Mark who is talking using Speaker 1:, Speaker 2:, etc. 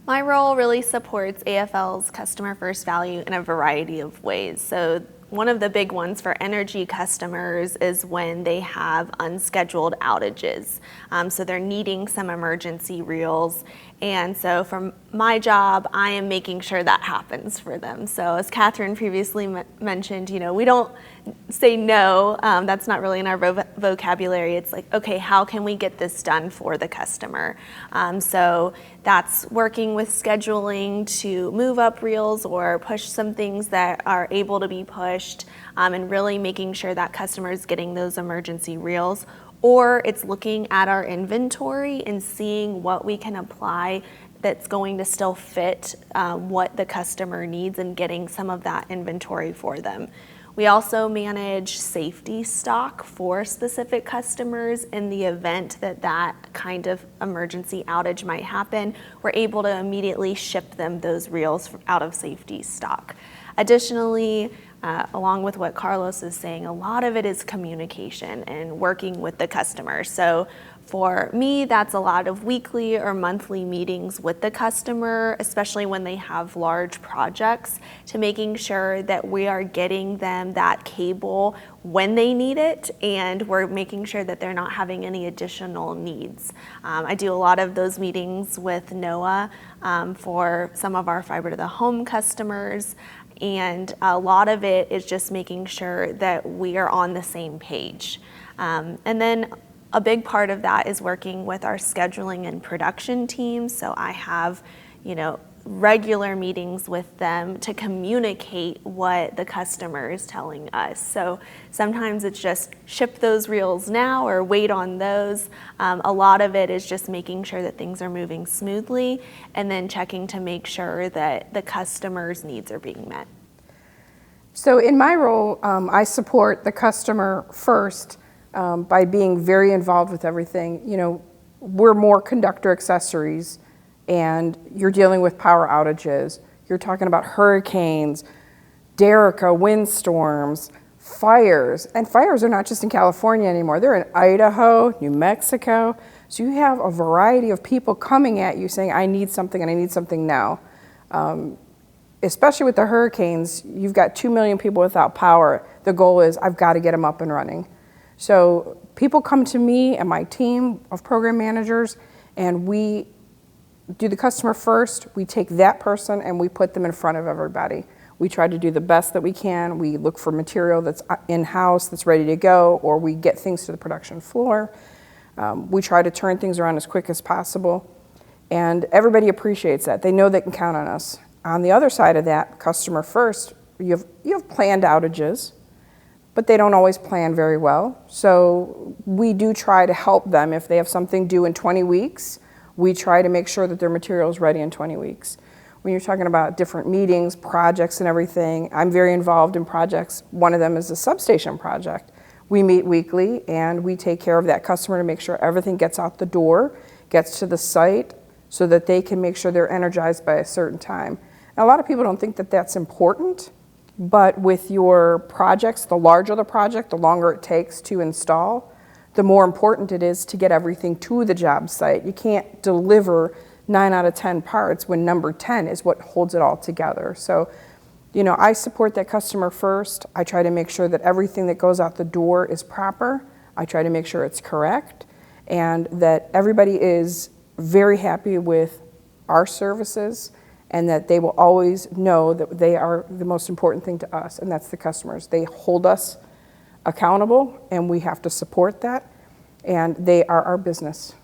Speaker 1: My role really supports AFL's customer first value in a variety of ways. So one of the big ones for energy customers is when they have unscheduled outages. So they're needing some emergency reels. And so for my job, I am making sure that happens for them. So as Catherine previously mentioned, we don't say no. That's not really in our vocabulary. It's like, okay, how can we get this done for the customer? So that's working with scheduling to move up reels or push some things that are able to be pushed, and really making sure that customer is getting those emergency reels. Or it's looking at our inventory and seeing what we can apply that's going to still fit what the customer needs and getting some of that inventory for them. We also manage safety stock for specific customers in the event that that kind of emergency outage might happen. We're able to immediately ship them those reels out of safety stock. Additionally, along with what Carlos is saying, a lot of it is communication and working with the customer. So for me, that's a lot of weekly or monthly meetings with the customer, especially when they have large projects, to making sure that we are getting them that cable when they need it, and we're making sure that they're not having any additional needs. I do a lot of those meetings with NOAA for some of our fiber to the home customers. And a lot of it is just making sure that we are on the same page. And then a big part of that is working with our scheduling and production teams. So I have, regular meetings with them to communicate what the customer is telling us. So sometimes it's just ship those reels now or wait on those. A lot of it is just making sure that things are moving smoothly and then checking to make sure that the customer's needs are being met.
Speaker 2: So in my role, I support the customer first by being very involved with everything. We're more conductor accessories, and you're dealing with power outages. You're talking about hurricanes, Derica, windstorms, fires. And fires are not just in California anymore. They're in Idaho, New Mexico. So you have a variety of people coming at you saying, I need something and I need something now. Especially with the hurricanes, you've got 2 million people without power. The goal is, I've got to get them up and running. So people come to me and my team of program managers, and we do the customer first. We take that person and we put them in front of everybody. We try to do the best that we can. We look for material that's in-house, that's ready to go, or we get things to the production floor. We try to turn things around as quick as possible. And everybody appreciates that. They know they can count on us. On the other side of that, customer first, you have planned outages, but they don't always plan very well. So we do try to help them. If they have something due in 20 weeks, we try to make sure that their material is ready in 20 weeks. When you're talking about different meetings, projects and everything, I'm very involved in projects. One of them is a substation project. We meet weekly and we take care of that customer to make sure everything gets out the door, gets to the site, so that they can make sure they're energized by a certain time. Now, a lot of people don't think that that's important, but with your projects, the larger the project, the longer it takes to install, the more important it is to get everything to the job site. You can't deliver 9 out of 10 parts when number 10 is what holds it all together. So, I support that customer first. I try to make sure that everything that goes out the door is proper. I try to make sure it's correct, and that everybody is very happy with our services, and that they will always know that they are the most important thing to us, and that's the customers. They hold us accountable, and we have to support that, and they are our business.